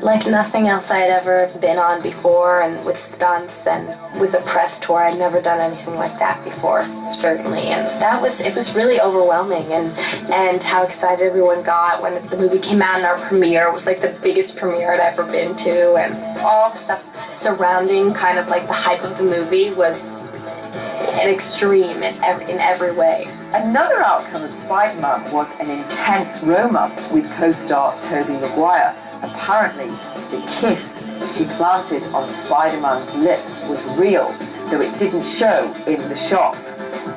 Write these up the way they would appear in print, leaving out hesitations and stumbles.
like nothing else I had ever been on before, and with stunts and with a press tour. I'd never done anything like that before, certainly, and it was really overwhelming, and how excited everyone got when the movie came out, and our premiere was like the biggest premiere I'd ever been to, and all the stuff surrounding kind of like the hype of the movie was an extreme in every way. Another outcome of Spider-Man was an intense romance with co-star Tobey Maguire. Apparently, the kiss she planted on Spider-Man's lips was real, though it didn't show in the shot.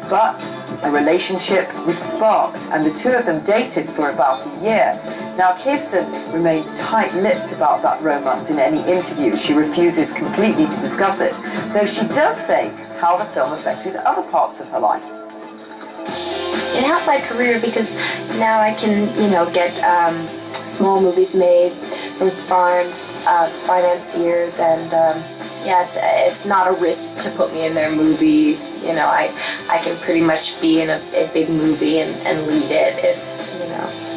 But a relationship was sparked, and the two of them dated for about a year. Now, Kirsten remains tight-lipped about that romance in any interview. She refuses completely to discuss it, though she does say how the film affected other parts of her life. It helped my career because now I can, get small movies made from foreign financiers, and it's not a risk to put me in their movie. I can pretty much be in a big movie and lead it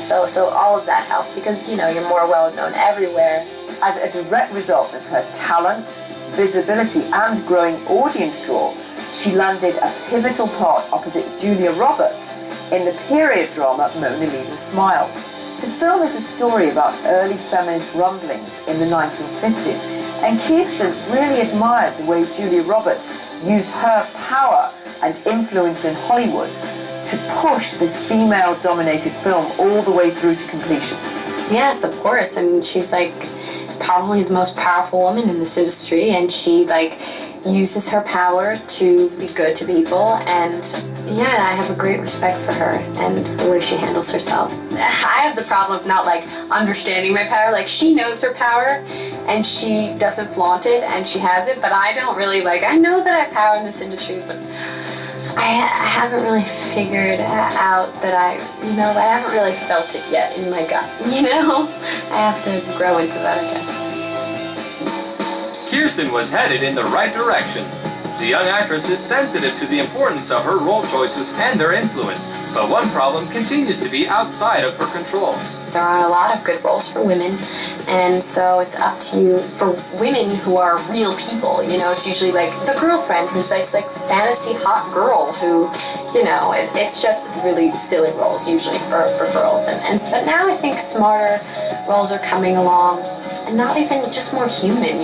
So all of that helped because, you're more well-known everywhere. As a direct result of her talent, visibility and growing audience draw, she landed a pivotal part opposite Julia Roberts in the period drama Mona Lisa Smile. The film is a story about early feminist rumblings in the 1950s, and Kirsten really admired the way Julia Roberts used her power and influence in Hollywood to push this female-dominated film all the way through to completion. Yes, of course. I mean, she's like probably the most powerful woman in this industry, and she uses her power to be good to people, and I have a great respect for her and the way she handles herself. I have the problem of not understanding my power. She knows her power and she doesn't flaunt it, and she has it, but I don't really I know that I have power in this industry, but I haven't really figured out that I haven't really felt it yet in my gut, I have to grow into that, I guess. Kirsten was headed in the right direction. The young actress is sensitive to the importance of her role choices and their influence, but one problem continues to be outside of her control. There are a lot of good roles for women, and so it's up to you. For women who are real people, it's usually the girlfriend who's this fantasy hot girl who, it's just really silly roles usually for girls. But now I think smarter roles are coming along, and not even just more human,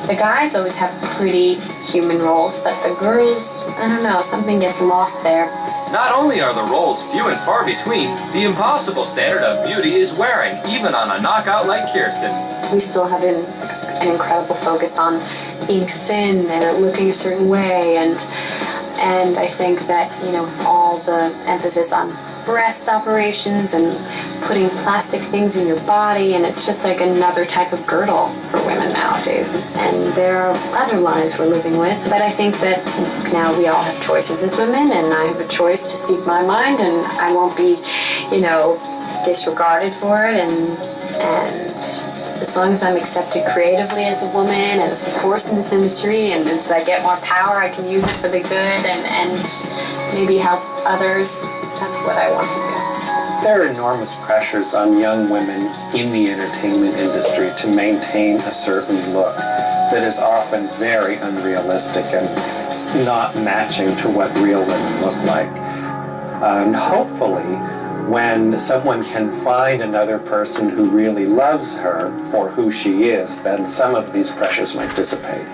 the guys always have pretty human roles, but the girls, I don't know, something gets lost there. Not only are the roles few and far between, the impossible standard of beauty is wearing, even on a knockout like Kirsten. We still have an incredible focus on being thin and looking a certain way, and I think that, all the emphasis on breast operations and putting plastic things in your body, and it's just another type of girdle for women nowadays. And there are other lives we're living with, but I think that now we all have choices as women, and I have a choice to speak my mind, and I won't be, disregarded for it, and as long as I'm accepted creatively as a woman and as a force in this industry, and as I get more power, I can use it for the good and maybe help others, that's what I want to do. There are enormous pressures on young women in the entertainment industry to maintain a certain look that is often very unrealistic and not matching to what real women look like. And hopefully, when someone can find another person who really loves her for who she is, then some of these pressures might dissipate.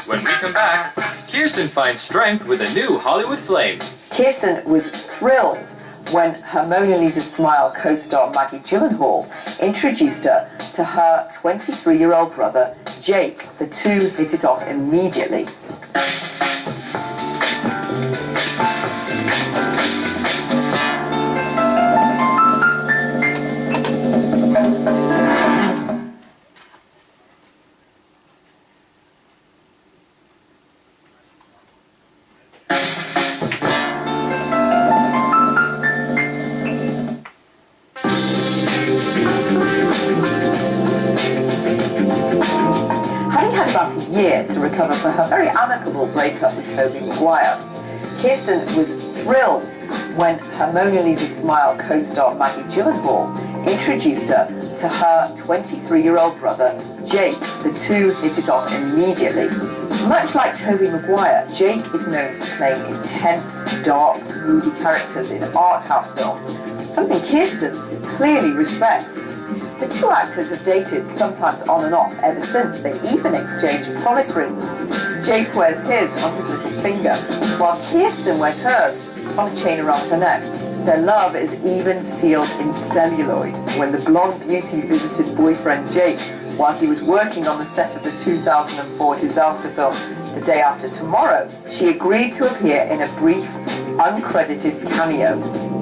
When we come back, Kirsten finds strength with a new Hollywood flame. Kirsten was thrilled when her Mona Lisa Smile co-star Maggie Gyllenhaal introduced her to her 23-year-old brother, Jake. The two hit it off immediately. To recover for her very amicable breakup with Tobey Maguire, Kirsten was thrilled when her Mona Lisa Smile co-star Maggie Gyllenhaal introduced her to her 23-year-old brother, Jake. The two hit it off immediately. Much like Tobey Maguire, Jake is known for playing intense, dark, moody characters in art house films, something Kirsten clearly respects. The two actors have dated, sometimes on and off, ever since. They even exchanged promise rings. Jake wears his on his little finger, while Kirsten wears hers on a chain around her neck. Their love is even sealed in celluloid. When the blonde beauty visited boyfriend Jake while he was working on the set of the 2004 disaster film The Day After Tomorrow, she agreed to appear in a brief, uncredited cameo.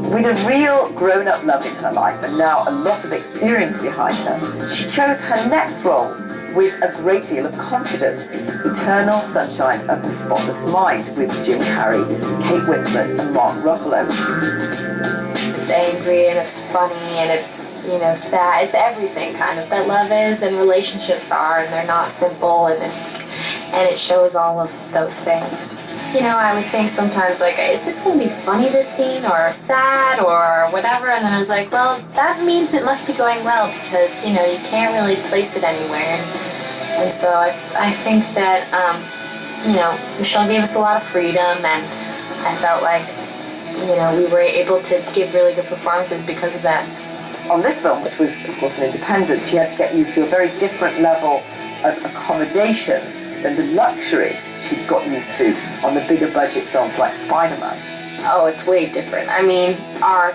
With a real grown-up love in her life and now a lot of experience behind her, she chose her next role with a great deal of confidence. Eternal Sunshine of the Spotless Mind with Jim Carrey, Kate Winslet and Mark Ruffalo. It's angry and it's funny and it's, sad. It's everything kind of that love is and relationships are, and they're not simple, and it shows all of those things. I would think sometimes, is this going to be funny, this scene, or sad, or whatever? And then I was like, well, that means it must be going well, because, you can't really place it anywhere. And so I think that, Michelle gave us a lot of freedom, and I felt like, we were able to give really good performances because of that. On this film, which was, of course, an independent, she had to get used to a very different level of accommodation than the luxuries she'd got used to on the bigger budget films like Spider-Man. Oh, it's way different. I mean, our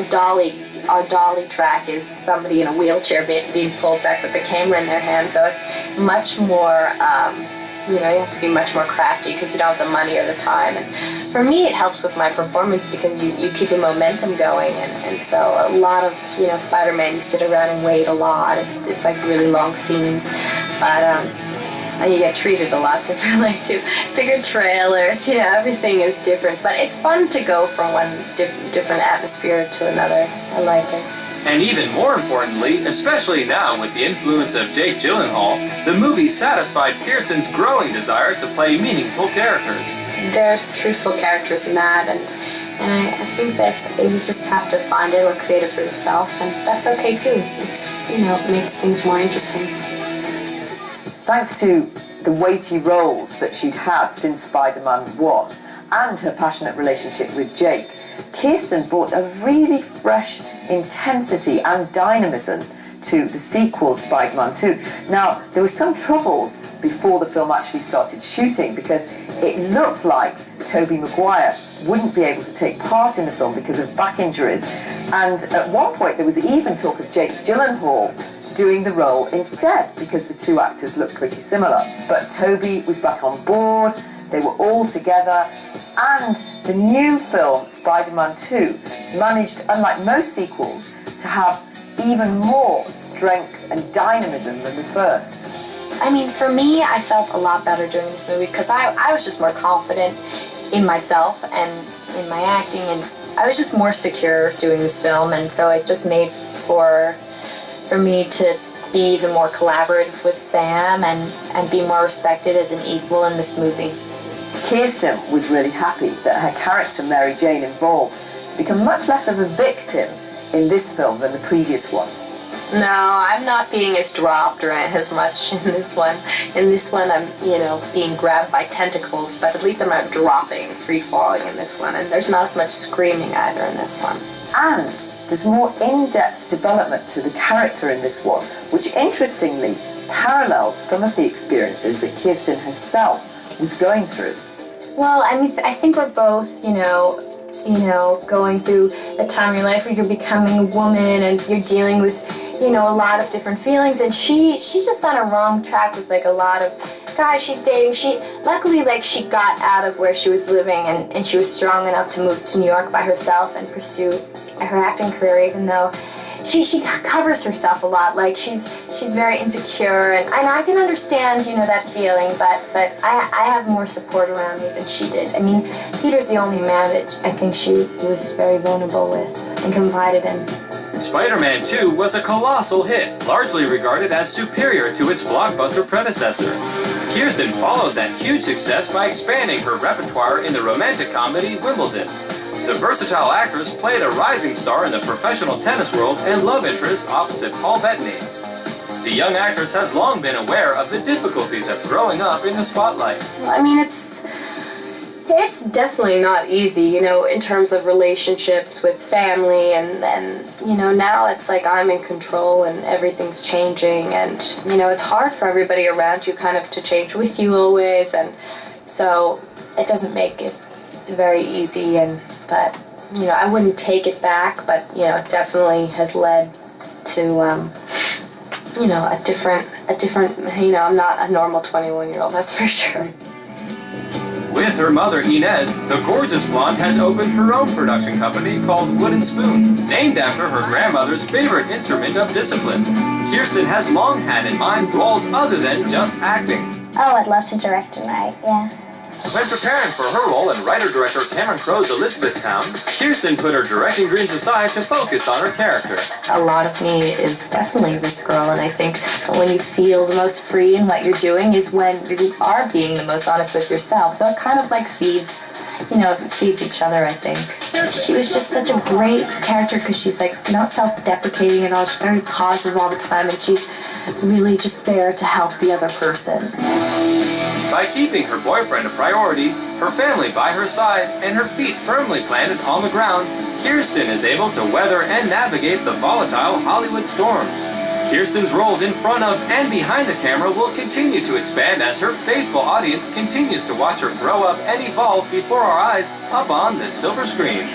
dolly track is somebody in a wheelchair being pulled back with the camera in their hand, so it's much more, you have to be much more crafty because you don't have the money or the time. And for me, it helps with my performance because you keep the momentum going, and so a lot of, Spider-Man, you sit around and wait a lot. It's like really long scenes, but and you get treated a lot differently too. Bigger trailers, everything is different. But it's fun to go from one different atmosphere to another. I like it. And even more importantly, especially now with the influence of Jake Gyllenhaal, the movie satisfied Kirsten's growing desire to play meaningful characters. There's truthful characters in that, and I think that you just have to find it or create it for yourself, and that's okay too. It's, it makes things more interesting. Thanks to the weighty roles that she'd had since Spider-Man 1 and her passionate relationship with Jake, Kirsten brought a really fresh intensity and dynamism to the sequel, Spider-Man 2. Now, there were some troubles before the film actually started shooting because it looked like Tobey Maguire wouldn't be able to take part in the film because of back injuries. And at one point, there was even talk of Jake Gyllenhaal doing the role instead because the two actors looked pretty similar. But Tobey was back on board, they were all together, and the new film, Spider-Man 2, managed, unlike most sequels, to have even more strength and dynamism than the first. I mean, for me, I felt a lot better doing this movie because I was just more confident in myself and in my acting, and I was just more secure doing this film, and so it just made for me to be even more collaborative with Sam and be more respected as an equal in this movie. Kirsten was really happy that her character Mary Jane evolved to become much less of a victim in this film than the previous one. No, I'm not being as dropped or as much in this one. In this one, I'm, being grabbed by tentacles, but at least I'm not dropping, free falling in this one. And there's not as much screaming either in this one. And there's more in-depth development to the character in this one, which interestingly parallels some of the experiences that Kirsten herself was going through. Well, I mean, I think we're both, going through a time in your life where you're becoming a woman and you're dealing with, a lot of different feelings. And she's just on a wrong track with a lot of guys she's dating. Luckily, she got out of where she was living and she was strong enough to move to New York by herself and pursue her acting career, even though she covers herself a lot. She's very insecure, and I can understand, that feeling, but I have more support around me than she did. I mean, Peter's the only man that I think she was very vulnerable with and confided in. Spider-Man 2 was a colossal hit, largely regarded as superior to its blockbuster predecessor. Kirsten followed that huge success by expanding her repertoire in the romantic comedy Wimbledon. The versatile actress played a rising star in the professional tennis world and love interest opposite Paul Bettany. The young actress has long been aware of the difficulties of growing up in the spotlight. I mean, it's definitely not easy, you know, in terms of relationships with family, and you know, now it's like I'm in control and everything's changing, and you know, it's hard for everybody around you kind of to change with you always, and so it doesn't make it very easy, but you know, I wouldn't take it back, but you know, it definitely has led to you know, a different, you know, I'm not a normal 21-year-old, that's for sure. With her mother Inez, the gorgeous blonde has opened her own production company called Wooden Spoon, named after her grandmother's favorite instrument of discipline. Kirsten has long had in mind roles other than just acting. Oh, I'd love to direct and write, yeah. When preparing for her role in writer-director Cameron Crowe's Elizabethtown, Kirsten put her directing dreams aside to focus on her character. A lot of me is definitely this girl, and I think when you feel the most free in what you're doing is when you are being the most honest with yourself. So it kind of like feeds, you know, feeds each other, I think. She was just such a great character because she's like not self-deprecating at all. She's very positive all the time, and she's really just there to help the other person. By keeping her boyfriend a priority, her family by her side, and her feet firmly planted on the ground, Kirsten is able to weather and navigate the volatile Hollywood storms. Kirsten's roles in front of and behind the camera will continue to expand as her faithful audience continues to watch her grow up and evolve before our eyes up on the silver screen.